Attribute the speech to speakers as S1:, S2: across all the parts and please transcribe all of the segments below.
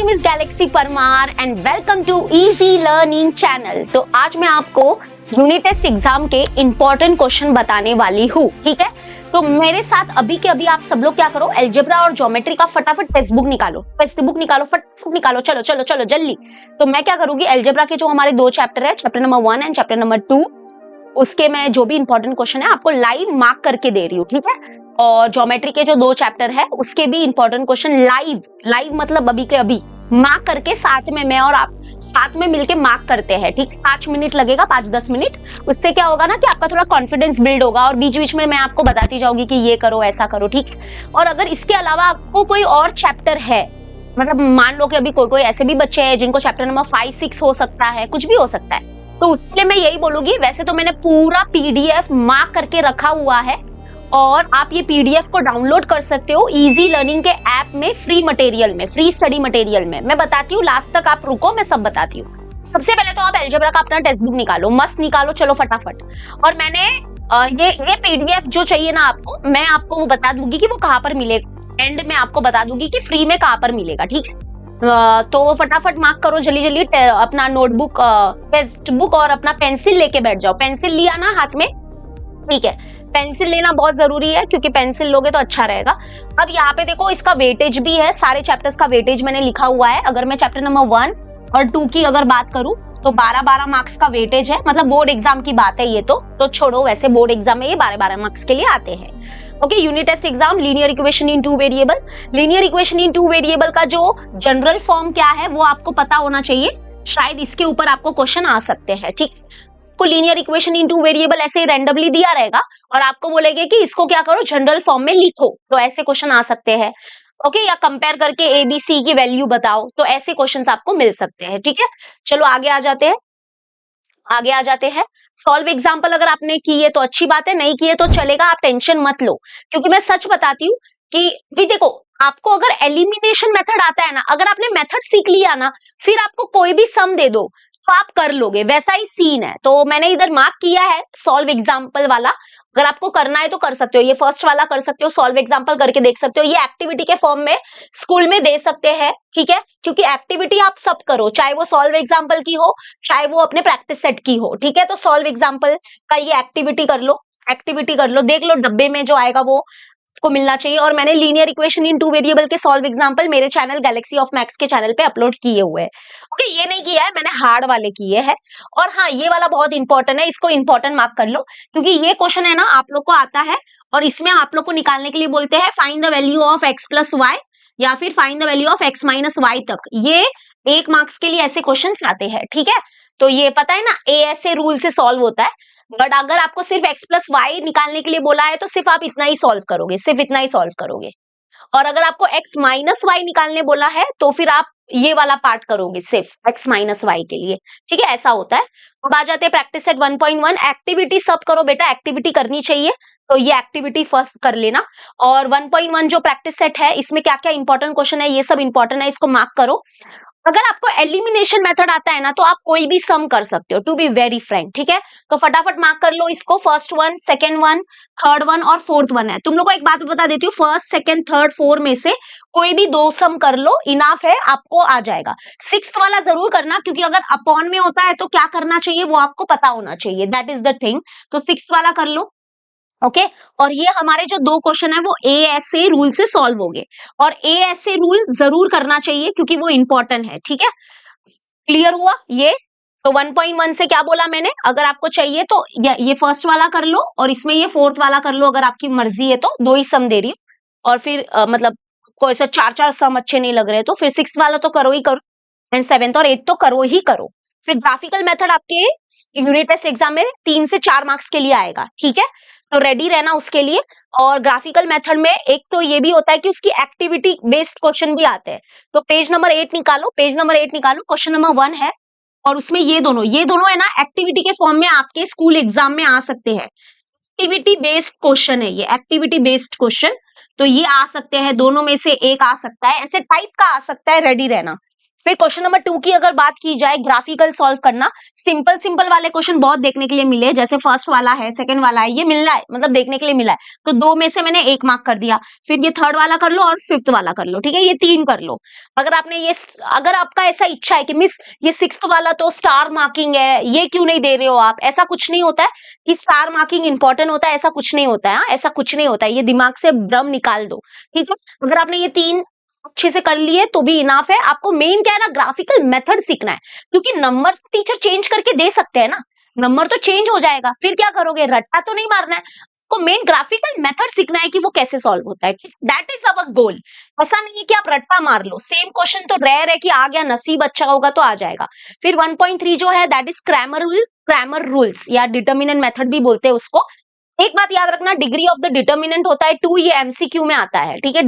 S1: Name is Galaxy Parmar and welcome to easy learning channel. तो आज मैं आपको यूनिट टेस्ट एग्जाम के इंपॉर्टेंट क्वेश्चन बताने वाली हूँ, ठीक है। तो मेरे साथ अभी के अभी आप सब लोग क्या करो, अलजेब्रा और ज्योमेट्री का फटाफट टेक्स्ट बुक निकालो, फटाफट निकालो, चलो चलो चलो जल्दी। तो मैं क्या करूंगी, अलजेब्रा के जो हमारे दो चैप्टर है, chapter number 1 and chapter number 2, उसके मैं जो भी इंपॉर्टेंट क्वेश्चन है आपको लाइव मार्क करके दे रही हूँ, ठीक है। और ज्योमेट्री के जो दो चैप्टर है उसके भी इंपॉर्टेंट क्वेश्चन लाइव मतलब अभी के अभी मार्क करके साथ में मैं और आप साथ में मिलके मार्क करते हैं, ठीक है। 5 मिनट लगेगा, 5-10 मिनट। उससे क्या होगा ना कि आपका थोड़ा कॉन्फिडेंस बिल्ड होगा और बीच बीच में मैं आपको बताती जाऊंगी कि ये करो, ऐसा करो, ठीक है। और अगर इसके अलावा आपको कोई और चैप्टर है, मतलब मान लो कि अभी कोई ऐसे भी बच्चे हैं जिनको चैप्टर नंबर 5-6 हो सकता है, कुछ भी हो सकता है, तो उसके लिए मैं यही बोलूंगी, वैसे तो मैंने पूरा पीडीएफ मार्क करके रखा हुआ है और आप ये पीडीएफ को डाउनलोड कर सकते हो इजी लर्निंग के ऐप में, फ्री मटेरियल में, फ्री स्टडी मटेरियल में। मैं बताती हूँ, लास्ट तक आप रुको, मैं सब बताती हूँ। सबसे पहले तो आप अलजेब्रा का अपना टेक्स्ट बुक निकालो, मस्त निकालो, चलो फटाफट। और मैंने ये पीडीएफ जो चाहिए ना आपको, मैं आपको वो बता दूंगी कि वो कहाँ पर मिलेगा, एंड में आपको बता दूंगी कि फ्री में कहाँ पर मिलेगा, ठीक है। तो फटाफट मार्क करो जल्दी जल्दी, अपना नोटबुक, टेक्स्ट बुक और अपना पेंसिल लेके बैठ जाओ। पेंसिल लिया ना हाथ में, ठीक है। पेंसिल लेना बहुत जरूरी है क्योंकि पेंसिल लोगे तो अच्छा रहेगा। अब यहाँ पे देखो, इसका वेटेज भी है, सारे चैप्टर्स का वेटेज मैंने लिखा हुआ है। अगर मैं चैप्टर नंबर 1 और 2 की अगर बात करूं तो 12-12 मार्क्स का वेटेज है, मतलब बोर्ड एग्जाम की बात है ये तो छोड़ो, वैसे बोर्ड एग्जाम में ये 12-12 मार्क्स के लिए आते हैं। Okay, unit test exam, linear equation in 2 variable. Linear equation in 2 variable का जो जनरल फॉर्म क्या है वो आपको पता होना चाहिए, शायद इसके ऊपर आपको क्वेश्चन आ सकते हैं, ठीक। को लीनियर इक्वेशन इन 2 वेरिएबल ऐसे रैंडमली दिया रहेगा और आपको बोलेंगे कि इसको क्या करो, जनरल फॉर्म में लिखो, तो ऐसे क्वेश्चन आ सकते हैं। ओके, या कंपेयर करके ए बी सी की वैल्यू बताओ, तो ऐसे क्वेश्चंस आपको मिल सकते हैं, ठीक है। चलो आगे आ जाते हैं। सॉल्व एग्जाम्पल अगर आपने की है तो अच्छी बात है, नहीं की है तो चलेगा, आप टेंशन मत लो, क्योंकि मैं सच बताती हूँ कि भी देखो, आपको अगर एलिमिनेशन मेथड आता है ना, अगर आपने मेथड सीख लिया ना, फिर आपको कोई भी सम दे दो तो आप कर लोगे, वैसा ही सीन है। तो मैंने इधर मार्क किया है सॉल्व एग्जाम्पल वाला, अगर आपको करना है तो कर सकते हो, ये फर्स्ट वाला कर सकते हो, सॉल्व एग्जाम्पल करके देख सकते हो, ये एक्टिविटी के फॉर्म में स्कूल में दे सकते हैं, ठीक है। क्योंकि एक्टिविटी आप सब करो, चाहे वो सॉल्व एग्जाम्पल की हो, चाहे वो अपने प्रैक्टिस सेट की हो, ठीक है। तो सॉल्व एग्जाम्पल का ये एक्टिविटी कर लो, देख लो डब्बे में जो आएगा वो को मिलना चाहिए। और मैंने लीनियर इक्वेशन इन 2 वेरिएबल के सॉल्व एग्जांपल मेरे चैनल गैलेक्सी ऑफ मैथ्स के चैनल पे अपलोड किए हुए हैं। ओके, ये नहीं किया है मैंने, हार्ड वाले किए हैं। और हाँ, ये वाला बहुत इंपॉर्टेंट है, इसको इंपॉर्टेंट मार्क कर लो, क्योंकि ये क्वेश्चन है ना आप लोग को आता है और इसमें आप लोग को निकालने के लिए बोलते हैं find the value of x plus Y या फिर find the value of x minus Y तक। ये 1 मार्क्स के लिए ऐसे क्वेश्चन आते हैं, ठीक है। तो ये पता है ना, ऐसे रूल से सॉल्व होता है। बट अगर आपको सिर्फ x प्लस वाई निकालने के लिए बोला है तो सिर्फ आप इतना ही सॉल्व करोगे, सिर्फ इतना ही सॉल्व करोगे। और अगर आपको x माइनस वाई निकालने बोला है तो फिर आप ये वाला पार्ट करोगे सिर्फ x माइनस वाई के लिए, ठीक है। ऐसा होता है। अब आ जाते हैं प्रैक्टिस सेट 1.1। एक्टिविटी सब करो बेटा, एक्टिविटी करनी चाहिए, तो ये एक्टिविटी फर्स्ट कर लेना। और 1.1 जो प्रैक्टिस सेट है, इसमें क्या क्या इंपॉर्टेंट क्वेश्चन है, ये सब इंपॉर्टेंट है, इसको मार्क करो। अगर आपको एलिमिनेशन मेथड आता है ना तो आप कोई भी सम कर सकते हो, टू बी वेरी फ्रैंक, ठीक है। तो फटाफट मार्क कर लो इसको, first one, second one, third one और फोर्थ वन है। तुम लोग को एक बात बता देती हूँ, फर्स्ट सेकंड थर्ड फोर में से कोई भी 2 सम कर लो, इनाफ है, आपको आ जाएगा। 6th वाला जरूर करना, क्योंकि अगर अपॉन में होता है तो क्या करना चाहिए वो आपको पता होना चाहिए, दैट इज द थिंग। तो 6th वाला कर लो, ओके। और ये हमारे जो 2 क्वेश्चन है वो ए रूल से सॉल्व हो गए, और ए रूल जरूर करना चाहिए क्योंकि वो इंपॉर्टेंट है, ठीक है। क्लियर हुआ ये? तो 1.1 से क्या बोला मैंने, अगर आपको चाहिए तो ये फर्स्ट वाला कर लो और इसमें ये फोर्थ वाला कर लो, अगर आपकी मर्जी है तो 2 ही सम दे रही हूँ। और फिर मतलब कोई ऐसा 4-4 सम अच्छे नहीं लग रहे तो फिर 6th वाला तो करो ही करो, एंड 7th और 8th तो करो ही करो। फिर ग्राफिकल मेथड आपके यूनिट टेस्ट एग्जाम में 3 से 4 मार्क्स के लिए आएगा, ठीक है। तो रेडी रहना उसके लिए। और ग्राफिकल मेथड में एक तो ये भी होता है कि उसकी एक्टिविटी बेस्ड क्वेश्चन भी आते हैं। तो पेज नंबर 8 निकालो, क्वेश्चन नंबर 1 है और उसमें ये दोनों है ना, एक्टिविटी के फॉर्म में आपके स्कूल एग्जाम में आ सकते हैं। एक्टिविटी बेस्ड क्वेश्चन है ये, एक्टिविटी बेस्ड क्वेश्चन, तो ये आ सकते हैं, दोनों में से एक आ सकता है, ऐसे टाइप का आ सकता है, रेडी रहना। फिर क्वेश्चन नंबर 2 की अगर बात की जाए, ग्राफिकल सॉल्व करना, सिंपल सिंपल वाले क्वेश्चन बहुत देखने के लिए मिले, जैसे फर्स्ट वाला है, सेकंड वाला है, ये मिलना है, मतलब देखने के लिए मिला है, तो 2 में से मैंने 1 मार्क कर दिया। फिर ये थर्ड वाला कर लो और फिफ्थ वाला कर लो, ठीक है, ये 3 कर लो। अगर आपने ये, अगर आपका ऐसा इच्छा है कि मिस ये सिक्स्थ वाला तो स्टार मार्किंग है, ये क्यों नहीं दे रहे हो आप, ऐसा कुछ नहीं होता है कि स्टार मार्किंग इंपॉर्टेंट होता है, ऐसा कुछ नहीं होता है। हाँ, ऐसा कुछ नहीं होता है, ये दिमाग से भ्रम निकाल दो, ठीक है। अगर आपने ये 3 अच्छे से कर लिए तो भी इनाफ है। आपको मेन क्या है ना, ग्राफिकल मेथड सीखना है, क्योंकि नंबर टीचर चेंज करके दे सकते हैं ना, नंबर तो चेंज हो जाएगा, फिर क्या करोगे, रट्टा तो नहीं मारना है। आपको मेन ग्राफिकल मेथड सीखना है कि वो कैसे सॉल्व होता है, दैट इज अवर गोल। ऐसा नहीं है कि आप रट्टा मार लो, सेम क्वेश्चन तो रेयर है कि आ गया, नसीब अच्छा होगा तो आ जाएगा। फिर 1.3 जो है दैट इज क्रैमर रूल्स या डिटर्मिनेंट मेथड भी बोलते हैं उसको। एक बात याद रखना, डिग्री ऑफ द डिटर्मिनेंट होता है 2, ये एमसीक्यू में आता है, ठीक है।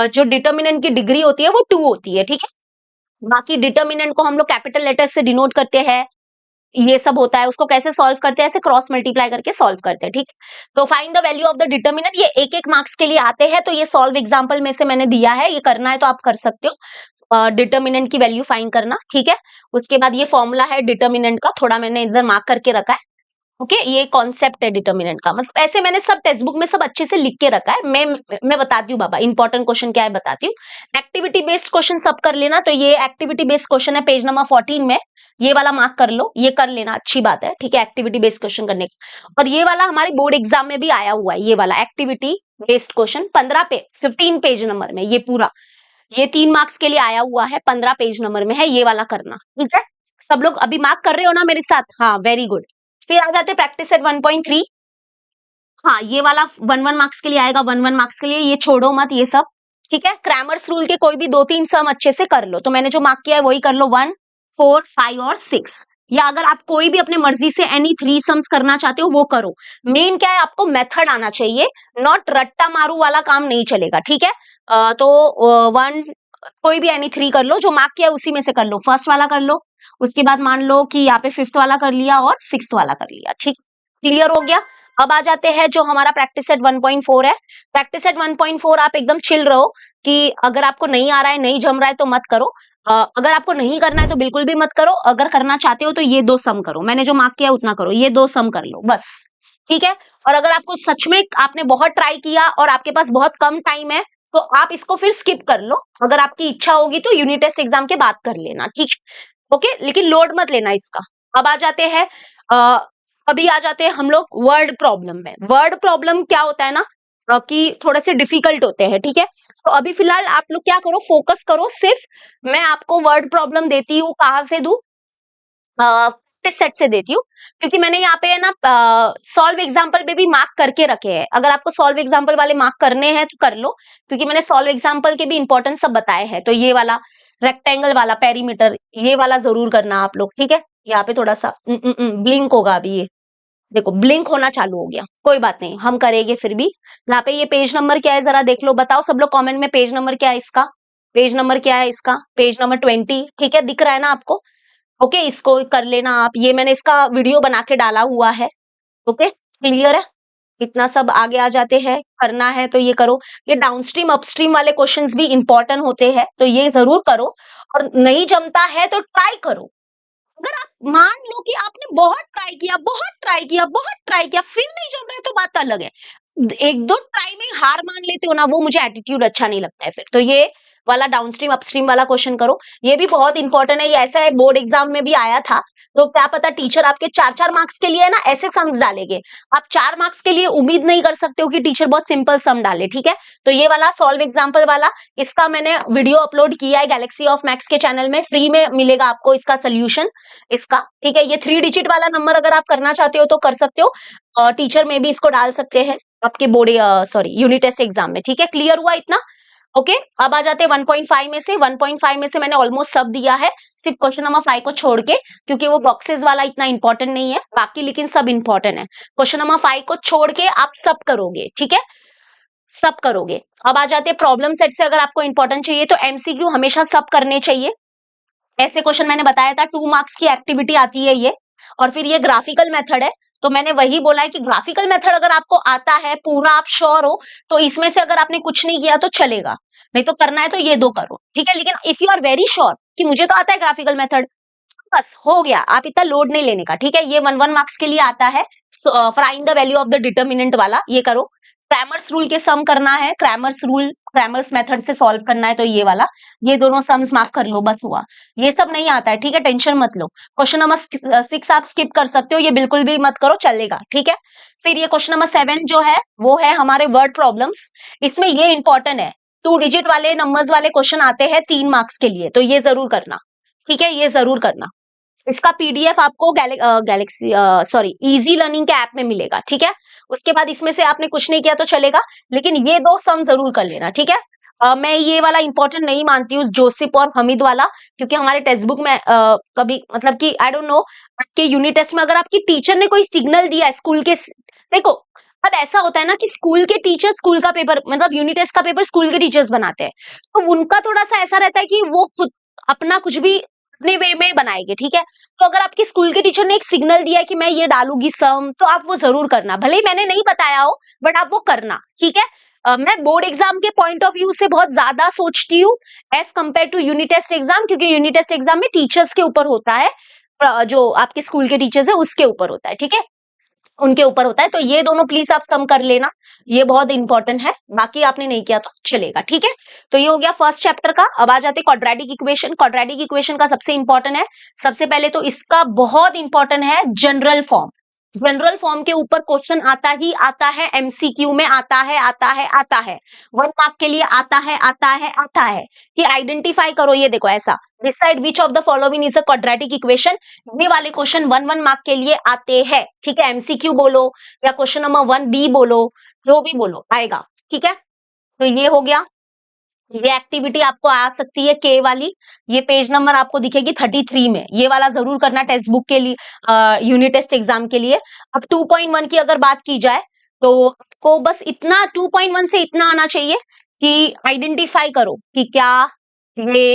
S1: जो डिटर्मिनेंट की डिग्री होती है वो 2 होती है, ठीक है। बाकी डिटर्मिनेंट को हम लोग कैपिटल लेटर से डिनोट करते हैं, ये सब होता है। उसको कैसे सॉल्व करते हैं, ऐसे क्रॉस मल्टीप्लाई करके सॉल्व करते हैं, ठीक है। तो find the value of the determinant, ये एक एक मार्क्स के लिए आते हैं, तो ये सॉल्व एग्जाम्पल में से मैंने दिया है, ये करना है तो आप कर सकते हो। डिटर्मिनेंट की वैल्यू फाइंड करना, ठीक है। उसके बाद ये फॉर्मूला है डिटर्मिनेंट का, थोड़ा मैंने इधर मार्क करके रखा है, ओके। ये कॉन्सेप्ट है डिटर्मिनेंट का, मतलब ऐसे मैंने सब टेक्स्ट बुक में सब अच्छे से लिख के रखा है। मैं बताती हूँ बाबा, इंपॉर्टेंट क्वेश्चन क्या है बताती हूँ। एक्टिविटी बेस्ड क्वेश्चन सब कर लेना, तो ये एक्टिविटी बेस्ड क्वेश्चन है पेज नंबर 14 में, ये वाला मार्क कर लो, ये कर लेना, अच्छी बात है, ठीक है, एक्टिविटी बेस्ड क्वेश्चन करने का। और ये वाला हमारे बोर्ड एग्जाम में भी आया हुआ है, ये वाला activity based question 15 page number में, ये पूरा, ये 3 मार्क्स के लिए आया हुआ है, 15 पेज नंबर में है, ये वाला करना, ठीक है। सब लोग अभी मार्क कर रहे हो ना मेरे साथ, हाँ वेरी गुड। फिर आ जाते प्रैक्टिस सेट 1.3, हाँ ये वाला 1 मार्क्स के लिए आएगा, 1 मार्क्स के लिए, ये छोड़ो मत ये सब, ठीक है। क्रैमर्स रूल के कोई भी 2-3 सम अच्छे से कर लो, तो मैंने जो मार्क किया है वही कर लो, 1, 4, 5 और 6, या अगर आप कोई भी अपने मर्जी से एनी 3 सम्स करना चाहते हो वो करो। मेन क्या है, आपको मेथड आना चाहिए, नॉट रट्टा मारू वाला काम नहीं चलेगा, ठीक है। तो 1 कोई भी एनी 3 कर लो, जो मार्क किया है उसी में से कर लो, फर्स्ट वाला कर लो, उसके बाद मान लो कि यहाँ पे फिफ्थ वाला कर लिया और सिक्स्थ वाला कर लिया, ठीक, क्लियर हो गया। अब आ जाते हैं जो हमारा प्रैक्टिस सेट 1.4 है। प्रैक्टिस सेट 1.4 आप एकदम चिल रहो कि अगर आपको नहीं आ रहा है, नहीं जम रहा है तो मत करो। अगर आपको नहीं करना है तो बिल्कुल भी मत करो, अगर करना चाहते हो तो ये 2 सम करो, मैंने जो मार्क किया है उतना करो, ये 2 सम कर लो बस, ठीक है। और अगर आपको सच में आपने बहुत ट्राई किया और आपके पास बहुत कम टाइम है तो आप इसको फिर स्किप कर लो, अगर आपकी इच्छा होगी तो यूनिट टेस्ट एग्जाम के बाद कर लेना, ठीक है, ओके, लेकिन लोड मत लेना इसका। अब आ जाते हैं अभी आ जाते हैं हम लोग वर्ड प्रॉब्लम में। वर्ड प्रॉब्लम क्या होता है ना, कि थोड़े से डिफिकल्ट होते हैं, ठीक है। तो अभी फिलहाल आप लोग क्या करो, फोकस करो सिर्फ, मैं आपको वर्ड प्रॉब्लम देती हूँ, कहाँ से दूं, प्रैक्टिस सेट से देती हूँ, क्योंकि मैंने यहाँ पे है ना सॉल्व एग्जाम्पल पे भी मार्क करके रखे हैं। अगर आपको सॉल्व एग्जाम्पल वाले मार्क करने हैं तो कर लो, क्योंकि मैंने सॉल्व एग्जाम्पल के भी इंपॉर्टेंस सब बताए हैं। तो ये वाला रेक्टेंगल वाला पेरीमीटर, ये वाला जरूर करना आप लोग, ठीक है। यहाँ पे थोड़ा सा ब्लिंक होगा अभी, ये देखो ब्लिंक होना चालू हो गया, कोई बात नहीं, हम करेंगे फिर भी। यहाँ पे ये पेज नंबर क्या है जरा देख लो, बताओ सब लोग कमेंट में, पेज नंबर क्या है इसका, पेज नंबर क्या है इसका, पेज नंबर 20, ठीक है, दिख रहा है ना आपको, ओके। इसको कर लेना आप, ये मैंने इसका वीडियो बना के डाला हुआ है, ओके, क्लियर है। इतना सब आगे आ जाते हैं, करना है तो ये करो। ये डाउनस्ट्रीम अपस्ट्रीम वाले क्वेश्चंस भी इंपॉर्टेंट होते हैं, तो ये जरूर करो। और नहीं जमता है तो ट्राई करो, अगर आप मान लो कि आपने बहुत ट्राई किया फिर नहीं जम रहा है तो बात अलग है। 1-2 ट्राई में हार मान लेते हो ना, वो मुझे एटीट्यूड अच्छा नहीं लगता है फिर। तो ये वाला डाउनस्ट्रीम अपस्ट्रीम वाला क्वेश्चन करो, ये भी बहुत इंपॉर्टेंट है, ये ऐसा है बोर्ड एग्जाम में भी आया था। तो क्या पता टीचर आपके 4-4 मार्क्स के लिए ना ऐसे सम्स डालेंगे, आप 4 मार्क्स के लिए उम्मीद नहीं कर सकते हो कि टीचर बहुत सिंपल सम डाले, ठीक है। तो ये वाला सॉल्व एग्जाम्पल वाला, इसका मैंने वीडियो अपलोड किया है गैलेक्सी ऑफ मैथ्स के चैनल में, फ्री में मिलेगा आपको इसका सोल्यूशन इसका, ठीक है। ये 3 डिजिट वाला नंबर अगर आप करना चाहते हो तो कर सकते हो, टीचर में भी इसको डाल सकते हैं आपके board sorry unit test exam में, ठीक है। क्लियर हुआ इतना, ओके। अब आ जाते हैं 1.5 में से। 1.5 में से मैंने ऑलमोस्ट सब दिया है, सिर्फ क्वेश्चन नंबर 5 को छोड़ के, क्योंकि वो बॉक्सेस वाला इतना इंपॉर्टेंट नहीं है, बाकी लेकिन सब इंपॉर्टेंट है। क्वेश्चन नंबर 5 को छोड़ के आप सब करोगे, ठीक है, सब करोगे। अब आ जाते हैं प्रॉब्लम सेट से, अगर आपको इंपॉर्टेंट चाहिए तो एमसीक्यू हमेशा सब करने चाहिए। ऐसे क्वेश्चन मैंने बताया था 2 मार्क्स की एक्टिविटी आती है ये, और फिर ये ग्राफिकल मेथड है, तो मैंने वही बोला है कि ग्राफिकल मेथड अगर आपको आता है, पूरा आप श्योर हो, तो इसमें से अगर आपने कुछ नहीं किया तो चलेगा, नहीं तो करना है तो ये दो करो, ठीक है। लेकिन if you are very sure कि मुझे तो आता है ग्राफिकल मेथड, बस हो गया, आप इतना लोड नहीं लेने का, ठीक है। ये 1 1 मार्क्स के लिए आता है, find the value of the determinant वाला, ये करो। क्रैमर्स रूल के सम करना है, क्रैमर्स मेथड से सॉल्व करना है, तो ये वाला, ये दोनों सम्स मार्क कर लो, बस हुआ। ये सब नहीं आता है, ठीक है, टेंशन मत लो। क्वेश्चन नंबर 6 आप स्किप कर सकते हो, ये बिल्कुल भी मत करो, चलेगा, ठीक है। फिर ये क्वेश्चन नंबर 7 जो है वो है हमारे वर्ड प्रॉब्लम्स। इसमें ये इंपॉर्टेंट है, 2 डिजिट वाले नंबर्स वाले क्वेश्चन आते हैं 3 मार्क्स के लिए, तो ये जरूर करना, ठीक है, ये जरूर करना। इसका पीडीएफ आपको गैलेक्सी सॉरी इजी लर्निंग के ऐप में मिलेगा, ठीक है। उसके बाद इसमें से आपने कुछ नहीं किया तो चलेगा, लेकिन ये दो सम जरूर कर लेना, ठीक है। मैं ये वाला इंपॉर्टेंट नहीं मानती हूँ, जोसेफ और हमीद वाला, क्योंकि हमारे टेक्स्ट बुक में कभी मतलब कि आई डोंट नो आपके यूनिट टेस्ट में अगर आपकी टीचर ने कोई सिग्नल दिया है स्कूल के, देखो अब ऐसा होता है ना कि स्कूल के टीचर स्कूल का पेपर मतलब यूनिट टेस्ट का पेपर स्कूल के टीचर्स बनाते हैं, तो उनका थोड़ा सा ऐसा रहता है कि वो खुद अपना कुछ भी अपने वे में बनाएंगे, ठीक है। तो अगर आपके स्कूल के टीचर ने एक सिग्नल दिया है कि मैं ये डालूंगी सम, तो आप वो जरूर करना, भले ही मैंने नहीं बताया हो, बट आप वो करना, ठीक है। मैं बोर्ड एग्जाम के पॉइंट ऑफ व्यू से बहुत ज्यादा सोचती हूँ as compare to unit test exam, क्योंकि यूनिट टेस्ट एग्जाम में टीचर्स के ऊपर होता है, जो आपके स्कूल के टीचर्स है उसके ऊपर होता है, ठीक है, उनके ऊपर होता है। तो ये दोनों प्लीज आप सम कर लेना, ये बहुत इंपॉर्टेंट है, बाकी आपने नहीं किया तो चलेगा, ठीक है। तो ये हो गया फर्स्ट चैप्टर का। अब आ जाते क्वाड्रेटिक इक्वेशन। क्वाड्रेटिक इक्वेशन का सबसे इंपॉर्टेंट है, सबसे पहले तो इसका बहुत इंपॉर्टेंट है जनरल फॉर्म। जनरल फॉर्म के ऊपर क्वेश्चन आता ही आता है, एमसीक्यू में आता है, आता है, आता है, 1 मार्क के लिए आता है, आता है, आता है, कि आइडेंटिफाई करो, ये देखो ऐसा, decide which of the following is a quadratic equation, ये वाले क्वेश्चन 1 मार्क के लिए आते हैं, ठीक है। एमसीक्यू बोलो या क्वेश्चन नंबर 1B बोलो, जो भी बोलो आएगा, ठीक है। तो ये हो गया, ये एक्टिविटी आपको आ सकती है के वाली, ये पेज नंबर आपको दिखेगी 33 में, ये वाला जरूर करना टेक्स्ट बुक के लिए, यूनिट टेस्ट एग्जाम के लिए। अब 2.1 की अगर बात की जाए तो आपको बस इतना 2.1 से इतना आना चाहिए कि आइडेंटिफाई करो कि क्या ये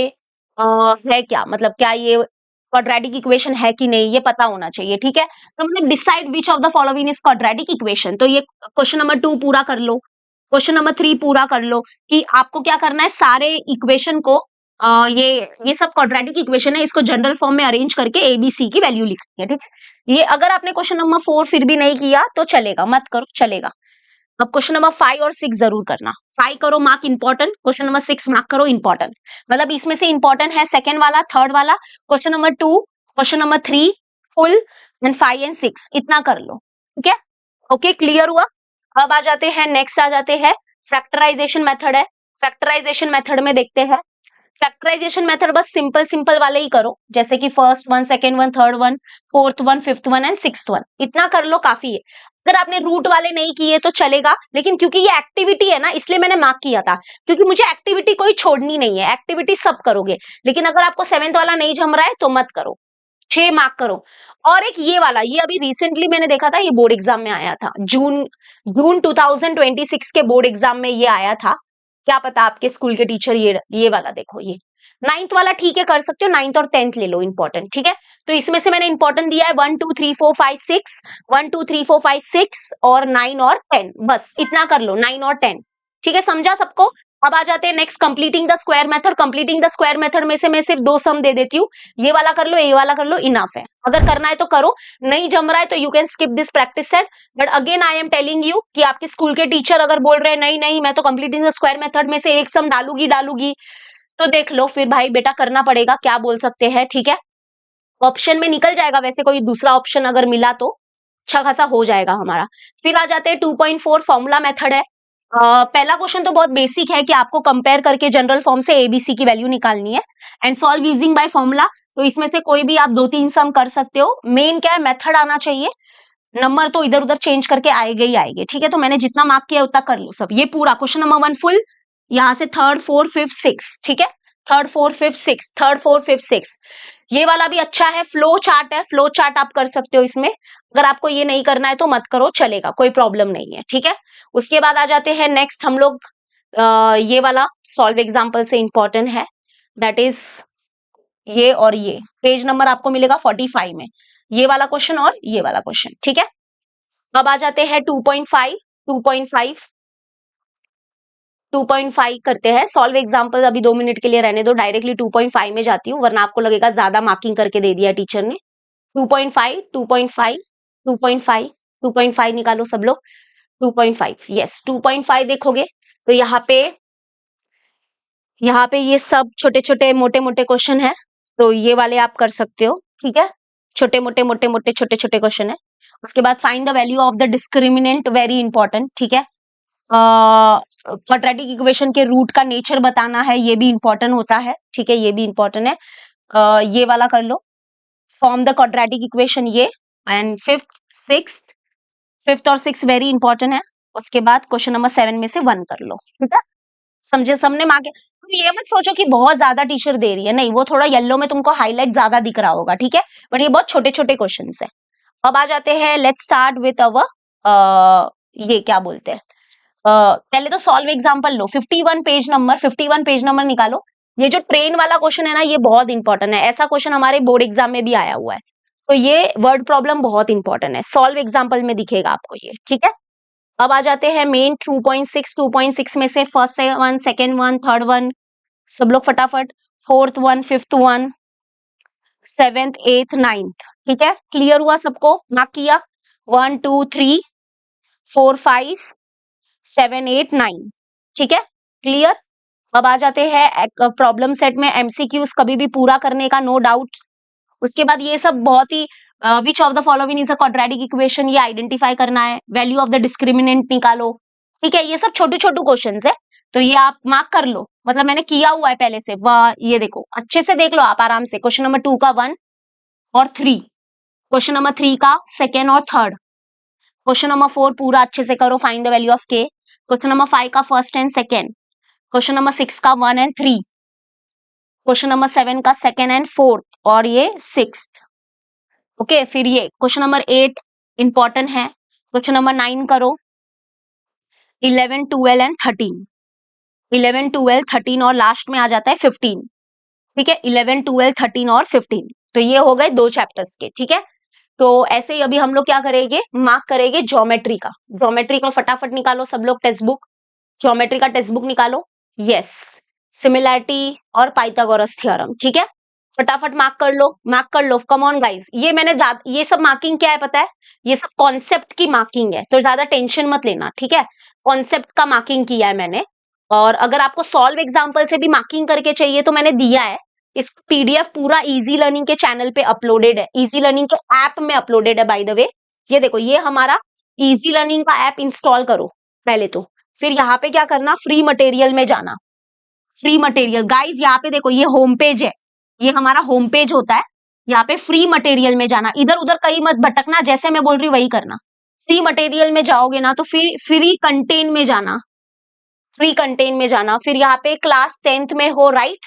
S1: है, क्या मतलब क्या ये क्वाड्रेटिक इक्वेशन है कि नहीं, ये पता होना चाहिए, ठीक है। तो मतलब decide which of the following is quadratic equation, तो ये क्वेश्चन नंबर 2 पूरा कर लो, क्वेश्चन नंबर 3 पूरा कर लो, कि आपको क्या करना है, सारे इक्वेशन को ये सब क्वाड्रेटिक इक्वेशन है, इसको जनरल फॉर्म में अरेंज करके एबीसी की वैल्यू लिखनी है, ठीक है। ये अगर आपने क्वेश्चन नंबर 4 फिर भी नहीं किया तो चलेगा, मत करो, चलेगा। अब क्वेश्चन नंबर 5 और 6 जरूर करना, 5 करो mark important, question number 6 mark करो इंपॉर्टेंट, मतलब इसमें से इंपॉर्टेंट है सेकंड वाला, थर्ड वाला, question number 2, question number 3 full, and 5 and 6 इतना कर लो, ठीक है। ओके, क्लियर हुआ। अब आ जाते हैं नेक्स्ट, आ जाते हैं फैक्टराइजेशन मेथड है। फैक्टराइजेशन मेथड में देखते हैं, फैक्टराइजेशन मेथड बस सिंपल सिंपल वाले ही करो, जैसे कि first one, second one, third one, fourth one, fifth one and sixth one, इतना कर लो, काफी है। अगर आपने रूट वाले नहीं किए तो चलेगा, लेकिन क्योंकि ये एक्टिविटी है ना, इसलिए मैंने मार्क किया था, क्योंकि मुझे एक्टिविटी कोई छोड़नी नहीं है, एक्टिविटी सब करोगे। लेकिन अगर आपको 7th वाला नहीं जम रहा है तो मत करो, 6 मार्क करो। और एक ये वाला, ये अभी रिसेंटली मैंने देखा था, ये बोर्ड एग्जाम में आया था, जून 2026 के बोर्ड एग्जाम में ये आया था, क्या पता आपके स्कूल के टीचर ये वाला देखो, ये 9th वाला ठीक है, कर सकते हो, 9th और 10th ले लो इंपॉर्टेंट, ठीक है। तो इसमें से मैंने इंपॉर्टेंट दिया है 1 2 3 4 5 6, 1 2 3 4 5 6 और 9 और 10, बस इतना कर लो, 9 और 10, ठीक है, समझा सबको। अब आ जाते हैं next, completing the square method. Completing the square method में से मैं सिर्फ 2 सम दे देती हूँ, ये वाला कर लो, ये वाला कर लो, इनफ है। अगर करना है तो करो, नहीं जम रहा है तो you can skip this practice set, but again I am telling you कि आपके स्कूल के टीचर अगर बोल रहे हैं नहीं नहीं मैं तो कंप्लीटिंग द स्क्वायर मेथड में से एक सम डालूंगी, तो देख लो फिर भाई बेटा, करना पड़ेगा, क्या बोल सकते हैं, ठीक है। ऑप्शन में निकल जाएगा, वैसे कोई दूसरा ऑप्शन अगर मिला तो अच्छा खासा हो जाएगा हमारा। फिर आ जाते हैं 2.4 फॉर्मूला मेथड है। पहला क्वेश्चन तो बहुत बेसिक है कि आपको कंपेयर करके जनरल फॉर्म से एबीसी की वैल्यू निकालनी है and solve using by formula. तो इसमें से कोई भी आप 2-3 सम कर सकते हो, मेन क्या है, मेथड आना चाहिए, नंबर तो इधर उधर चेंज करके आएंगे ही आएंगे, ठीक है। तो मैंने जितना मार्क किया उतना कर लो सब, ये पूरा क्वेश्चन नंबर 1 फुल, यहाँ से 3rd 4th 5th 6, ठीक है, 3rd 4th 5th 6, 3rd 4th 5th 6, ये वाला भी अच्छा है, फ्लो चार्ट है, फ्लो चार्ट आप कर सकते हो इसमें। अगर आपको ये नहीं करना है तो मत करो, चलेगा, कोई प्रॉब्लम नहीं है, ठीक है। उसके बाद आ जाते हैं नेक्स्ट हम लोग, ये वाला सॉल्व एग्जाम्पल से इंपॉर्टेंट है, दैट इज ये, और ये पेज नंबर आपको मिलेगा 45 में, ये वाला क्वेश्चन और ये वाला क्वेश्चन, ठीक है। अब आ जाते हैं 2.5 2.5 2.5 करते हैं सॉल्व एग्जांपल। अभी 2 मिनट के लिए रहने दो, डायरेक्टली 2.5 में जाती हूँ, वरना आपको लगेगा ज्यादा मार्किंग करके दे दिया टीचर ने। 2.5 2.5 2.5 2.5 निकालो सब लोग। 2.5 यस 2.5 देखोगे तो यहाँ पे ये सब छोटे छोटे मोटे मोटे क्वेश्चन है, तो ये वाले आप कर सकते हो, ठीक है। छोटे मोटे मोटे मोटे छोटे छोटे क्वेश्चन है। उसके बाद find the value of the discriminant, very important, ठीक है। क्वाड्रेटिक इक्वेशन के रूट का नेचर बताना है, ये भी इंपॉर्टेंट होता है, ठीक है, ये भी इंपॉर्टेंट है। ये वाला कर लो, फॉर्म द क्वाड्रेटिक इक्वेशन, ये। एंड फिफ्थ और सिक्स वेरी इंपॉर्टेंट है। उसके बाद क्वेश्चन नंबर 7 में से 1 कर लो, ठीक है। समझे सबने? मार्क तुम ये मत सोचो कि बहुत ज्यादा टीचर दे रही है, नहीं, वो थोड़ा येलो में तुमको हाईलाइट ज्यादा दिख रहा होगा, ठीक है, बट ये बहुत छोटे छोटे क्वेश्चन है। अब आ जाते हैं, लेट्स स्टार्ट विथ अवर ये क्या बोलते हैं, पहले तो सॉल्व एग्जांपल लो। 51 पेज नंबर निकालो। ये जो ट्रेन वाला क्वेश्चन है ना, ये बहुत इंपॉर्टेंट है, ऐसा क्वेश्चन हमारे बोर्ड एग्जाम में भी आया हुआ है, तो ये वर्ड प्रॉब्लम बहुत इंपॉर्टेंट है, सॉल्व एग्जांपल में दिखेगा आपको ये, ठीक है। अब आ जाते हैं मेन 2.6 में से first one, second one, third one, सब लोग फटाफट। Fourth one, fifth one, seventh, एथ, नाइन्थ, ठीक है, क्लियर हुआ सबको? मार्क किया 1 2 3 4 5 7 8 9, ठीक है, क्लियर। अब आ जाते हैं प्रॉब्लम सेट में एमसीक्यूज कभी भी पूरा करने का, नो डाउट। उसके बाद ये सब बहुत ही which of the following is a quadratic equation, ये आइडेंटिफाई करना है, वैल्यू ऑफ द डिस्क्रिमिनेंट निकालो, ठीक है। ये सब छोटू छोटू क्वेश्चंस है, तो ये आप मार्क कर लो, मतलब मैंने किया हुआ है पहले से। वाह, ये देखो अच्छे से देख लो आप आराम से। क्वेश्चन नंबर 2 का 1 और 3, क्वेश्चन नंबर 3 का सेकेंड और थर्ड, क्वेश्चन नंबर 4 पूरा अच्छे से करो, फाइंड द वैल्यू ऑफ के। क्वेश्चन नंबर 5 का first and second, question number 6 का 1 एंड 3, क्वेश्चन नंबर 7 का सेकेंड एंड फोर्थ, और ये सिक्स्थ, ओके। फिर ये क्वेश्चन नंबर 8 इंपॉर्टेंट है, क्वेश्चन नंबर 9 करो, 11 12 एंड 13, 11 12 13 और लास्ट में आ जाता है 15, ठीक है। 11 12 13 और 15, तो ये हो गए 2 चैप्टर्स के, ठीक है। तो ऐसे ही अभी हम लोग क्या करेंगे, मार्क करेंगे ज्योमेट्री का। ज्योमेट्री का फटाफट निकालो सब लोग टेक्स्ट बुक, ज्योमेट्री का टेक्स्ट बुक निकालो। यस, सिमिलैरिटी और पाइथागोरस थ्योरम, ठीक है, फटाफट मार्क कर लो, मार्क कर लो, कम ऑन गाइस। ये मैंने ये सब मार्किंग क्या है पता है, ये सब कॉन्सेप्ट की मार्किंग है, तो ज्यादा टेंशन मत लेना, ठीक है। कॉन्सेप्ट का मार्किंग किया है मैंने, और अगर आपको सॉल्व एग्जांपल से भी मार्किंग करके चाहिए तो मैंने दिया है। इस पीडीएफ पूरा इजी लर्निंग के चैनल पे अपलोडेड है, इजी लर्निंग के ऐप में अपलोडेड है बाय द वे। ये देखो, ये हमारा इजी लर्निंग का ऐप इंस्टॉल करो पहले तो, फिर यहाँ पे क्या करना, फ्री मटेरियल में जाना। फ्री मटेरियल गाइस, यहाँ पे देखो, ये होम पेज है, ये हमारा होम पेज होता है। यहाँ पे फ्री मटेरियल में जाना, इधर उधर कहीं मत भटकना, जैसे मैं बोल रही हूँ वही करना। फ्री मटेरियल में जाओगे ना तो फिर फ्री कंटेन में जाना, फ्री कंटेन में जाना। फिर यहाँ पे क्लास 10th में हो, राइट,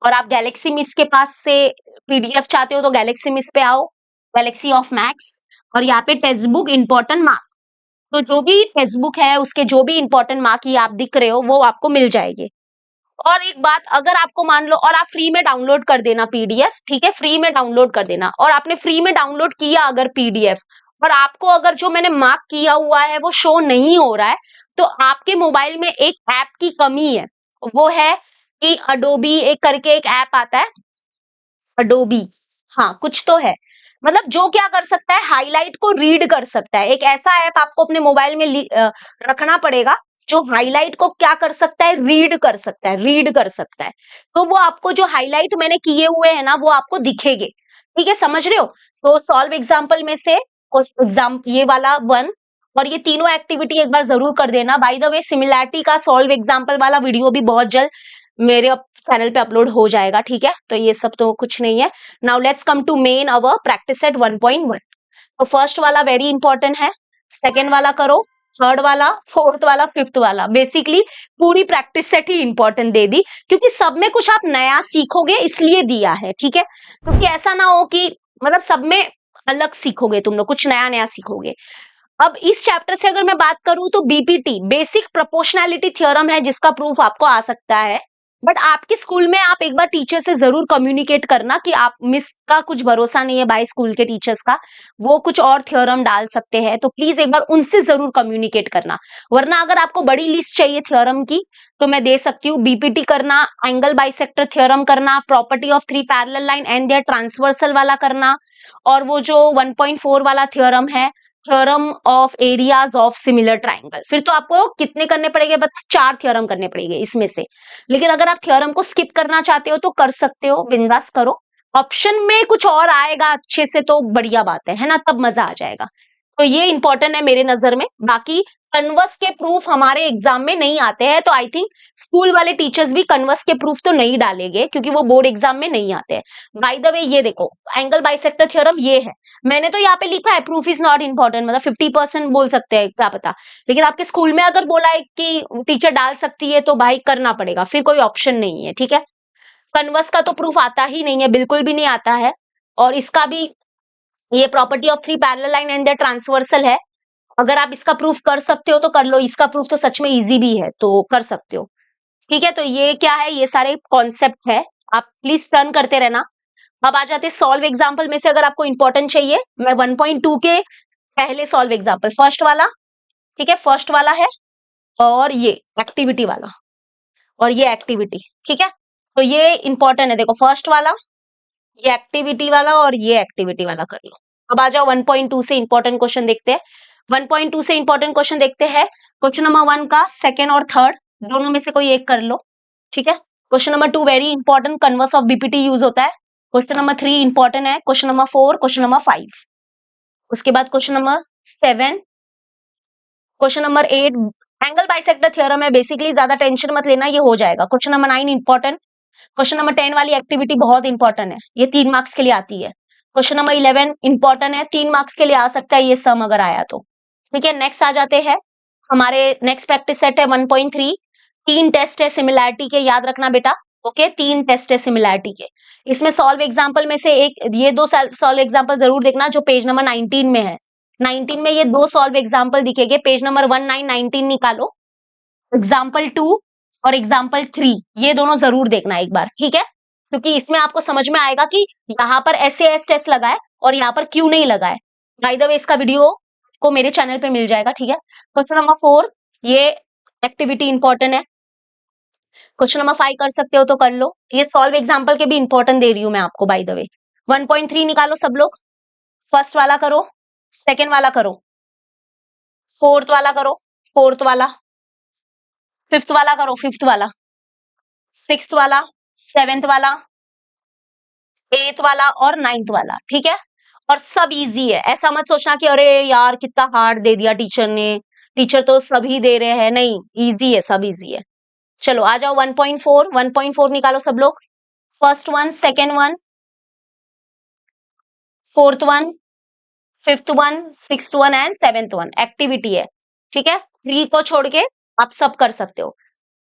S1: और आप गैलेक्सी मिस के पास से पीडीएफ चाहते हो तो गैलेक्सी मिस पे आओ, गैलेक्सी ऑफ मैक्स, और यहाँ पे टेक्स्ट बुक इंपॉर्टेंट मार्क, तो जो भी टेक्स्ट बुक है उसके जो भी इंपॉर्टेंट मार्क ये आप दिख रहे हो वो आपको मिल जाएंगे। और एक बात, अगर आपको मान लो, और आप फ्री में डाउनलोड कर देना पीडीएफ, ठीक है, फ्री में डाउनलोड कर देना। और आपने फ्री में डाउनलोड किया अगर पीडीएफ, और आपको अगर जो मैंने मार्क किया हुआ है वो शो नहीं हो रहा है, तो आपके मोबाइल में एक ऐप की कमी है, वो है कि अडोबी एक करके एक ऐप आता है, अडोबी, हाँ कुछ तो है, मतलब जो क्या कर सकता है, हाईलाइट को रीड कर सकता है। एक ऐसा ऐप आपको अपने मोबाइल में रखना पड़ेगा जो हाईलाइट को क्या कर सकता है, रीड कर सकता है, रीड कर सकता है। तो वो आपको जो हाईलाइट मैंने किए हुए हैं ना वो आपको दिखेंगे, ठीक है, समझ रहे हो। तो सॉल्व एग्जाम्पल में से एग्जाम ये वाला 1 और ये तीनों एक्टिविटी एक बार जरूर कर देना। बाय द वे, सिमिलैरिटी का सॉल्व एग्जाम्पल वाला वीडियो भी बहुत जल्द मेरे चैनल पे अपलोड हो जाएगा, ठीक है। तो ये सब तो कुछ नहीं है। Now let's come to main our practice set 1.1। तो फर्स्ट वाला वेरी इंपॉर्टेंट है, सेकेंड वाला करो, थर्ड वाला, फोर्थ वाला, फिफ्थ वाला, बेसिकली पूरी प्रैक्टिस सेट ही इंपॉर्टेंट दे दी, क्योंकि सब में कुछ आप नया सीखोगे इसलिए दिया है, ठीक है। क्योंकि ऐसा ना हो कि मतलब सब में अलग सीखोगे, तुम लोग कुछ नया नया सीखोगे। अब इस चैप्टर से अगर मैं बात करूं तो बीपीटी, बेसिक प्रोपोर्शनैलिटी थ्योरम है, जिसका प्रूफ आपको आ सकता है बट आपके स्कूल में आप एक बार टीचर से जरूर कम्युनिकेट करना कि आप मिस का कुछ भरोसा नहीं है भाई स्कूल के टीचर्स का, वो कुछ और थ्योरम डाल सकते हैं, तो प्लीज एक बार उनसे जरूर कम्युनिकेट करना। वरना अगर आपको बड़ी लिस्ट चाहिए थ्योरम की तो मैं दे सकती हूँ, बीपीटी करना, एंगल बाइसेक्टर थ्योरम करना, property of three parallel line and their transversal वाला करना, और वो जो 1.4 वाला थ्योरम है, theorem of areas of similar triangle. फिर तो आपको कितने करने पड़ेंगे, बता 4 थ्योरम करने पड़ेंगे इसमें से। लेकिन अगर आप थ्योरम को स्किप करना चाहते हो तो कर सकते हो, बिंदास करो। ऑप्शन में कुछ और आएगा अच्छे से तो बढ़िया बात है ना, तब मजा आ जाएगा। तो ये इंपॉर्टेंट है मेरे नजर में। बाकी कन्वर्स के प्रूफ हमारे एग्जाम में नहीं आते हैं, तो आई थिंक स्कूल वाले टीचर्स भी कन्वर्स के प्रूफ तो नहीं डालेंगे क्योंकि वो बोर्ड एग्जाम में नहीं आते हैं। बाय द वे ये देखो, एंगल बाइसेक्टर थ्योरम ये है, मैंने तो यहाँ पे लिखा है प्रूफ इज नॉट इंपॉर्टेंट, मतलब 50% बोल सकते हैं, क्या पता। लेकिन आपके स्कूल में अगर बोला है कि टीचर डाल सकती है तो भाई करना पड़ेगा, फिर कोई ऑप्शन नहीं है, ठीक है। कन्वर्स का तो प्रूफ आता ही नहीं है, बिल्कुल भी नहीं आता है। और इसका भी ये property of three parallel line and their transversal है, अगर आप इसका प्रूफ कर सकते हो तो कर लो, इसका प्रूफ तो सच में इजी भी है तो कर सकते हो, ठीक है। तो ये क्या है, ये सारे कॉन्सेप्ट है, आप प्लीज टर्न करते रहना। अब आ जाते सॉल्व एग्जाम्पल में से, अगर आपको इंपॉर्टेंट चाहिए मैं 1.2 के पहले सॉल्व एग्जाम्पल, फर्स्ट वाला, ठीक है, फर्स्ट वाला है, और ये एक्टिविटी वाला, और ये एक्टिविटी, ठीक है। तो ये इंपॉर्टेंट है, देखो फर्स्ट वाला, ये एक्टिविटी वाला, और ये एक्टिविटी वाला कर लो। अब आ जाओ 1.2 से इंपॉर्टेंट क्वेश्चन देखते हैं। 1.2 से इंपॉर्टेंट क्वेश्चन देखते हैं। क्वेश्चन नंबर 1 का सेकंड और थर्ड दोनों में से कोई एक कर लो, ठीक है। Question number 2 very important, converse of BPT use होता है। क्वेश्चन नंबर 3 इंपॉर्टेंट है। क्वेश्चन नंबर 4, क्वेश्चन नंबर 5, उसके बाद question number 7, question number 8 angle bisector theorem है, बेसिकली ज्यादा टेंशन मत लेना, ये हो जाएगा। Question number 9 important. Question number 10 वाली एक्टिविटी बहुत इंपॉर्टेंट है, ये 3 मार्क्स के लिए आती है। क्वेश्चन नंबर 11 इंपॉर्टेंट है, 3 मार्क्स के लिए आ सकता है ये सम अगर आया तो, ठीक है। नेक्स्ट आ जाते हैं, हमारे नेक्स्ट प्रैक्टिस सेट है 1.3, 3 टेस्ट है सिमिलैरिटी के, याद रखना बेटा, ओके। 3 टेस्ट है सिमिलैरिटी के, इसमें सॉल्व एग्जाम्पल में से एक, ये 2 सॉल्व एग्जाम्पल जरूर देखना जो पेज नंबर 19 में है। 19 में ये 2 सॉल्व एग्जाम्पल दिखेंगे, पेज नंबर 19 निकालो, एग्जाम्पल 2 और एग्जाम्पल 3, ये दोनों जरूर देखना एक बार, ठीक है। क्योंकि इसमें आपको समझ में आएगा कि यहाँ पर SAS टेस्ट लगा है और यहाँ पर क्यों नहीं लगा है। बाय द वे इसका वीडियो को मेरे चैनल पे मिल जाएगा, ठीक है। क्वेश्चन नंबर 4 ये एक्टिविटी इंपॉर्टेंट है। क्वेश्चन नंबर 5 कर सकते हो तो कर लो, ये सॉल्व एग्जाम्पल के भी इंपॉर्टेंट दे रही हूँ मैं आपको बाय द वे। 1.3 निकालो सब लोग, फर्स्ट वाला करो, सेकेंड वाला करो, फोर्थ वाला करो, फोर्थ वाला, फिफ्थ वाला करो, फिफ्थ वाला, सिक्स्थ वाला, सेवेंथ वाला, एथ वाला और नाइन्थ वाला, ठीक है। और सब इजी है, ऐसा मत सोचना कि अरे यार कितना हार्ड दे दिया टीचर ने, टीचर तो सभी दे रहे हैं, नहीं, इजी है, सब इजी है। चलो आ जाओ 1.4, 1.4 निकालो सब लोग, first one, second one, fourth one, fifth one, sixth one and seventh one, activity है, ठीक है। 3 को छोड़ के आप सब कर सकते हो।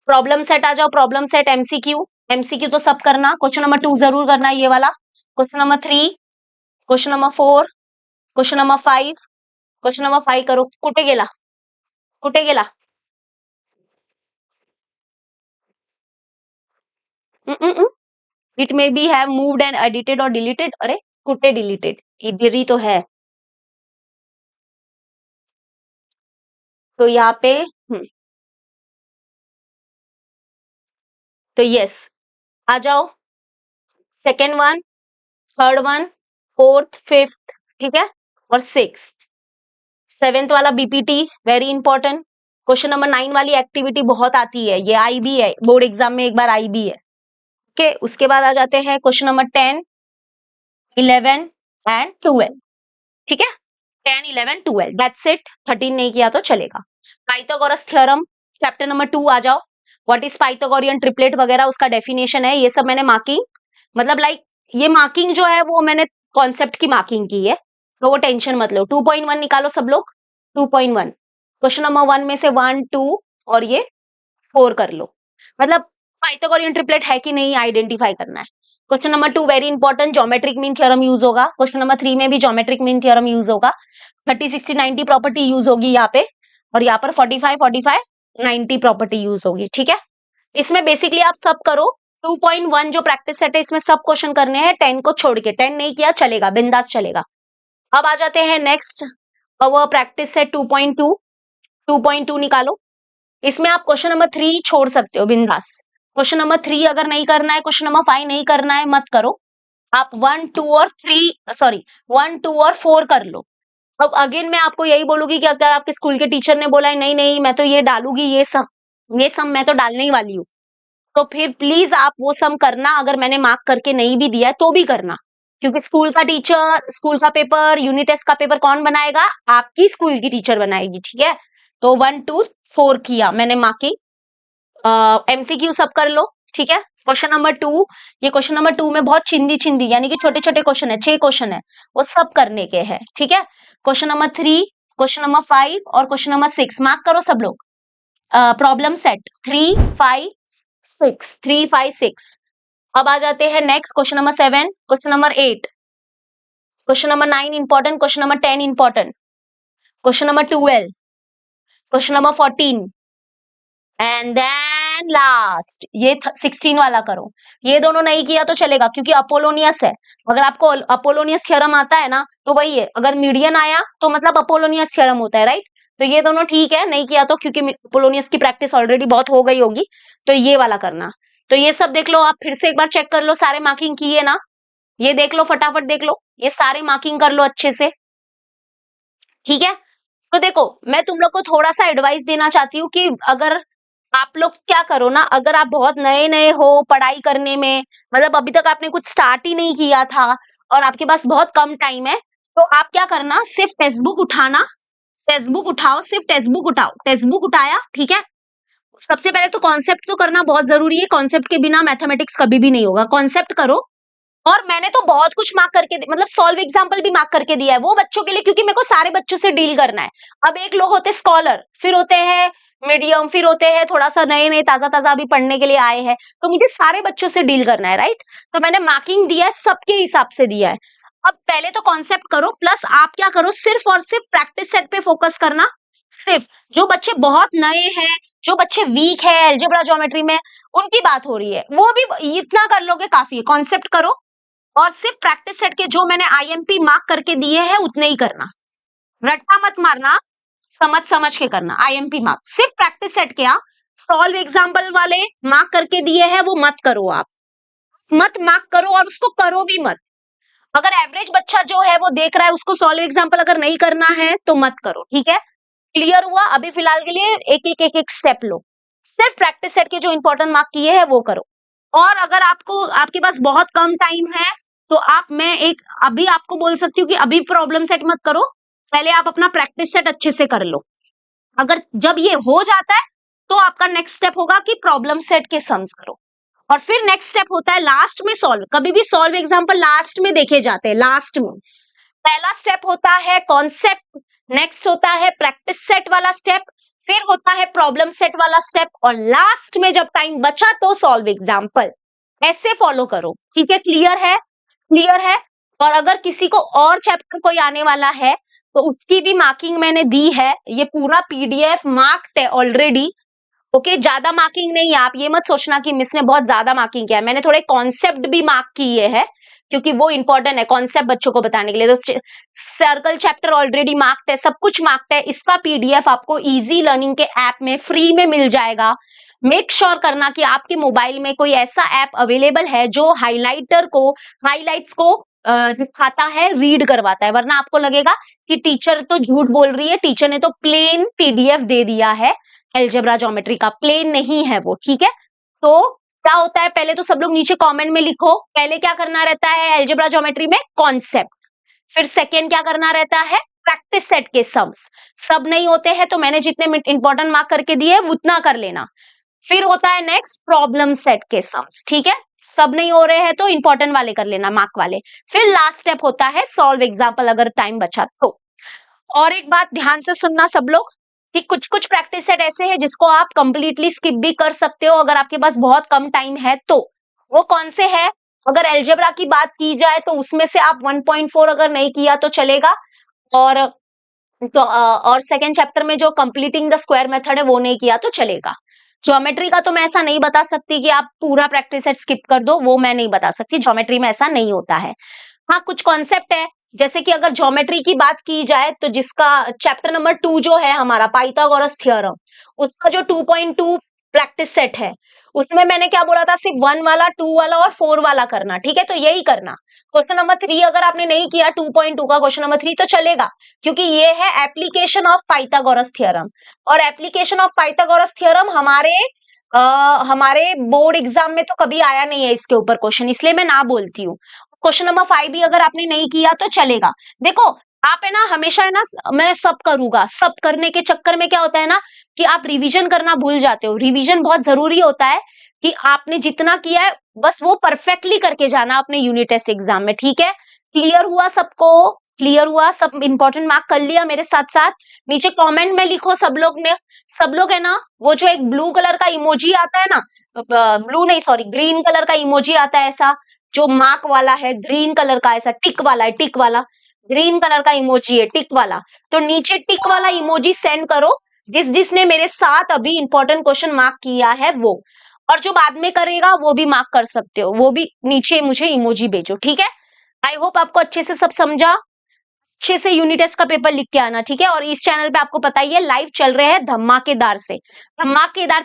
S1: प्रॉब्लम सेट आ जाओ, प्रॉब्लम सेट, एमसीक्यू, एमसीक्यू तो सब करना। क्वेश्चन नंबर 2 जरूर करना ये वाला, question number 3, question number 4, question number 5, question number 5 करो, कुठे गेला, कुठे गेला, it may be have moved and edited और डिलीटेड, अरे कुठे डिलीटेड, इधर ही तो है। तो यहाँ पे तो यस, आ जाओ, second one, third one, fourth, fifth, ठीक है, और सिक्स्थ, सेवेंथ वाला BPT very important. Question number 9 वाली एक्टिविटी बहुत आती है, ये आई भी है बोर्ड एग्जाम में, एक बार आई भी है, ओके। उसके बाद आ जाते हैं क्वेश्चन नंबर 10, 11 एंड 12, ठीक है। 10, 11, 12, दैट्स इट, 13 नहीं किया तो चलेगा। पाइथागोरस थ्योरम चैप्टर नंबर 2 आ जाओ, व्हाट इज पाइथागोरियन ट्रिपलेट वगैरह उसका डेफिनेशन है, ये सब मैंने मार्किंग, मतलब लाइक ये मार्किंग जो है वो मैंने कॉन्सेप्ट की मार्किंग की है, तो वो टेंशन मत लो। 2.1 निकालो सब लोग, 2.1 क्वेश्चन नंबर 1 में से 1, 2 और ये 4 कर लो, मतलब पाइथागोरियन ट्रिपलेट है कि नहीं आइडेंटिफाई करना है। Question number 2 very important, geometric mean theorem use होगा। क्वेश्चन नंबर 3 में भी ज्योमेट्रिक मीन थ्योरम यूज होगा, 30, 60, 90 प्रॉपर्टी यूज होगी यहाँ पे, और यहाँ पर 45, 45, 90 प्रॉपर्टी यूज होगी, ठीक है। इसमें बेसिकली आप सब करो। 2.1 जो प्रैक्टिस सेट है इसमें सब क्वेश्चन करने हैं, 10 को छोड़ के। 10 नहीं किया चलेगा, बिंदास चलेगा। अब आ जाते हैं नेक्स्ट, वो प्रैक्टिस सेट 2.2। 2.2 निकालो। इसमें आप क्वेश्चन नंबर 3 छोड़ सकते हो बिंदास। क्वेश्चन नंबर 3 अगर नहीं करना है, क्वेश्चन नंबर 5 नहीं करना है, मत करो। आप 1, 2 और 3, सॉरी 1, 2 और 4 कर लो। अब अगेन मैं आपको यही बोलूंगी कि अगर आपके स्कूल के टीचर ने बोला है नहीं नहीं मैं तो ये डालूंगी, ये सम मैं तो डालने ही वाली हूँ, तो फिर प्लीज आप वो सम करना। अगर मैंने मार्क करके नहीं भी दिया है तो भी करना, क्योंकि स्कूल का टीचर, स्कूल का पेपर, यूनिट टेस्ट का पेपर कौन बनाएगा? आपकी स्कूल की टीचर बनाएगी, ठीक है। तो 1, 2, 4 किया मैंने मार्किंग। एमसीक्यू सब कर लो, ठीक है। क्वेश्चन नंबर 2, ये क्वेश्चन नंबर 2 में बहुत चिंदी चिंदी यानी कि छोटे छोटे क्वेश्चन है, 6 क्वेश्चन है, वो सब करने के हैं, ठीक है। क्वेश्चन नंबर 3, क्वेश्चन नंबर 5 और क्वेश्चन नंबर 6 मार्क करो सब लोग। Problem set 3, 5, 6, 3, 5, 6। अब आ जाते हैं next, question number 7, question number 8, question number 9 important, question number 10 important, question number 12, question number 14 and then last ये 16 वाला करो। ये दोनों नहीं किया तो चलेगा, क्योंकि अपोलोनियस है। अगर आपको अपोलोनियस थ्योरम आता है ना तो वही है, अगर मीडियन आया तो मतलब अपोलोनियस थ्योरम होता है, राइट। तो ये दोनों ठीक है, नहीं किया तो, क्योंकि अपोलोनियस की प्रैक्टिस ऑलरेडी बहुत हो गई होगी, तो ये वाला करना। तो ये सब देख लो, आप फिर से एक बार चेक कर लो, सारे मार्किंग किए ना, ये देख लो, फटाफट देख लो, ये सारे मार्किंग कर लो अच्छे से, ठीक है। तो देखो मैं तुम लोग को थोड़ा सा एडवाइस देना चाहती हूँ कि अगर आप लोग क्या करो ना, अगर आप बहुत नए नए हो पढ़ाई करने में, मतलब अभी तक आपने कुछ स्टार्ट ही नहीं किया था और आपके पास बहुत कम टाइम है, तो आप क्या करना, सिर्फ टेक्स्ट बुक उठाना, टेक्स्ट बुक उठाओ, सिर्फ टेक्स्ट बुक उठाओ। टेक्स्ट बुक उठाया, ठीक है। सबसे पहले तो कॉन्सेप्ट तो करना बहुत जरूरी है, कॉन्सेप्ट के बिना मैथमेटिक्स कभी भी नहीं होगा। कॉन्सेप्ट करो। और मैंने तो बहुत कुछ मार्क करके मतलब सॉल्व एग्जाम्पल भी मार्क करके दिया है वो बच्चों के लिए, क्योंकि मेरे को सारे बच्चों से डील करना है। अब एक लोग होते स्कॉलर, फिर होते हैं मीडियम, फिर होते हैं थोड़ा सा नए नए ताजा ताजा अभी पढ़ने के लिए आए हैं, तो मुझे सारे बच्चों से डील करना है, राइट। तो मैंने मार्किंग दिया है, सबके हिसाब से दिया है। अब पहले तो कॉन्सेप्ट करो, प्लस आप क्या करो, सिर्फ और सिर्फ प्रैक्टिस सेट पे फोकस करना। सिर्फ जो बच्चे बहुत नए हैं, जो बच्चे वीक है अलजेब्रा ज्योमेट्री में, उनकी बात हो रही है, वो भी इतना कर लोगे काफी है। कॉन्सेप्ट करो और सिर्फ प्रैक्टिस सेट के जो मैंने आईएमपी मार्क करके दिए हैं उतने ही करना, रट्टा मत मारना, समझ समझ के करना। आईएमपी मार्क सिर्फ प्रैक्टिस सेट के, सॉल्व एग्जाम्पल वाले मार्क करके दिए हैं वो मत करो, आप मत मार्क करो और उसको करो भी मत। अगर एवरेज बच्चा जो है वो देख रहा है, उसको सॉल्व एग्जाम्पल अगर नहीं करना है तो मत करो, ठीक है। क्लियर हुआ? अभी फिलहाल के लिए एक स्टेप लो, सिर्फ प्रैक्टिस सेट के जो इंपॉर्टेंट मार्क किए हैं वो करो। और अगर आपको आपके पास बहुत कम टाइम है तो मैं एक अभी आपको बोल सकती हूँ कि अभी प्रॉब्लम सेट मत करो, पहले आप अपना प्रैक्टिस सेट अच्छे से कर लो। अगर जब ये हो जाता है तो आपका नेक्स्ट स्टेप होगा कि प्रॉब्लम सेट के सम्स करो, और फिर नेक्स्ट स्टेप होता है लास्ट में सॉल्व। कभी भी सॉल्व एग्जाम्पल लास्ट में देखे जाते हैं, लास्ट में। पहला स्टेप होता है कॉन्सेप्ट, नेक्स्ट होता है प्रैक्टिस सेट वाला स्टेप, फिर होता है प्रॉब्लम सेट वाला स्टेप, और लास्ट में जब टाइम बचा तो सॉल्व एग्जाम्पल। ऐसे फॉलो करो, ठीक है। क्लियर है? क्लियर है। और अगर किसी को और चैप्टर कोई आने वाला है तो उसकी भी मार्किंग मैंने दी है, ये पूरा पीडीएफ मार्क्ड है ऑलरेडी, ओके। ज्यादा मार्किंग नहीं है, आप ये मत सोचना कि मिस ने बहुत ज्यादा मार्किंग किया है, मैंने थोड़े कॉन्सेप्ट भी मार्क किए हैं क्योंकि वो इंपॉर्टेंट है कॉन्सेप्ट बच्चों को बताने के लिए। तो सर्कल चैप्टर ऑलरेडी मार्क्ड है, सब कुछ मार्क्ड है। इसका पीडीएफ आपको इजी लर्निंग के ऐप में फ्री में मिल जाएगा। मेक श्योर करना कि आपके मोबाइल में कोई ऐसा ऐप अवेलेबल है जो हाइलाइट्स को दिखाता है, रीड करवाता है, वरना आपको लगेगा कि टीचर तो झूठ बोल रही है, टीचर ने तो प्लेन पीडीएफ दे दिया है अलजेब्रा ज्योमेट्री का। प्लेन नहीं है वो, ठीक है। तो क्या होता है, पहले तो सब लोग नीचे कमेंट में लिखो, पहले क्या करना रहता है अलजेब्रा ज्योमेट्री में, कॉन्सेप्ट। फिर सेकेंड क्या करना रहता है, प्रैक्टिस सेट के सम्स। सब नहीं होते हैं तो मैंने जितने इंपॉर्टेंट मार्क करके दिए उतना कर लेना। फिर होता है नेक्स्ट प्रॉब्लम सेट के सम्स, ठीक है। सब नहीं हो रहे हैं तो इंपॉर्टेंट वाले कर लेना, मार्क वाले। फिर लास्ट स्टेप होता है सॉल्व एग्जाम्पल, अगर टाइम बचा तो। और एक बात ध्यान से सुनना सब लोग, कि कुछ कुछ प्रैक्टिस सेट ऐसे हैं जिसको आप कंप्लीटली स्किप भी कर सकते हो अगर आपके पास बहुत कम टाइम है तो। वो कौन से है? अगर अलजेब्रा की बात की जाए तो उसमें से आप 1.4 अगर नहीं किया तो चलेगा, और तो और सेकेंड चैप्टर में जो कंप्लीटिंग द स्क्वायर मेथड है वो नहीं किया तो चलेगा। ज्योमेट्री का तो मैं ऐसा नहीं बता सकती कि आप पूरा प्रैक्टिस सेट स्किप कर दो, वो मैं नहीं बता सकती, ज्योमेट्री में ऐसा नहीं होता है। हाँ, कुछ कॉन्सेप्ट है, जैसे कि अगर ज्योमेट्री की बात की जाए तो जिसका चैप्टर नंबर 2 जो है हमारा पाइथागोरस थ्योरम, उसका जो 2.2 प्रैक्टिस सेट है, उसमें मैंने क्या बोला था, सिर्फ 1 वाला, 2 वाला और 4 वाला करना, ठीक है, तो यही करना। क्वेश्चन नंबर 3 अगर आपने नहीं किया 2.2 का क्वेश्चन नंबर 3 तो चलेगा, क्योंकि ये है एप्लीकेशन ऑफ पाइथागोरस थ्योरम, और एप्लीकेशन ऑफ पाइथागोरस थ्योरम हमारे बोर्ड एग्जाम में तो कभी आया नहीं है इसके ऊपर क्वेश्चन, इसलिए मैं ना बोलती हूँ। क्वेश्चन नंबर 5 भी अगर आपने नहीं किया तो चलेगा। देखो, आप है ना, हमेशा है ना, मैं सब करूंगा, सब करने के चक्कर में क्या होता है ना कि आप रिवीजन करना भूल जाते हो। रिवीजन बहुत जरूरी होता है कि आपने जितना किया है बस वो परफेक्टली करके जाना अपने यूनिट टेस्ट एग्जाम में, ठीक है। क्लियर हुआ सबको? क्लियर हुआ? सब इंपॉर्टेंट मार्क कर लिया मेरे साथ साथ? नीचे कमेंट में लिखो सब लोग ने, सब लोग है ना, वो जो एक ब्लू कलर का इमोजी आता है ना, ब्लू नहीं सॉरी ग्रीन कलर का इमोजी आता है ऐसा, जो मार्क वाला है, ग्रीन कलर का, ऐसा टिक वाला है, टिक वाला ग्रीन कलर का इमोजी है, टिक वाला, तो नीचे टिक वाला इमोजी सेंड करो जिसने मेरे साथ अभी इंपॉर्टेंट क्वेश्चन मार्क किया है वो, और जो बाद में करेगा वो भी मार्क कर सकते हो, वो भी नीचे मुझे इमोजी भेजो, ठीक है। आई होप आपको अच्छे से सब समझा, अच्छे से यूनिट टेस्ट का पेपर लिख के आना, ठीक है। और इस चैनल पे आपको पता ही है लाइव चल रहे हैं धमाकेदार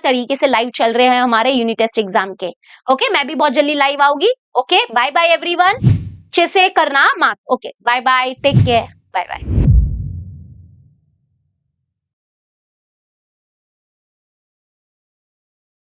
S1: तरीके से लाइव चल रहे हैं हमारे यूनिट टेस्ट एग्जाम के। ओके, मैं भी बहुत जल्दी लाइव आऊंगी। ओके, बाय बाय एवरीवन, अच्छे से करना mark. Okay, bye bye, take care, bye bye.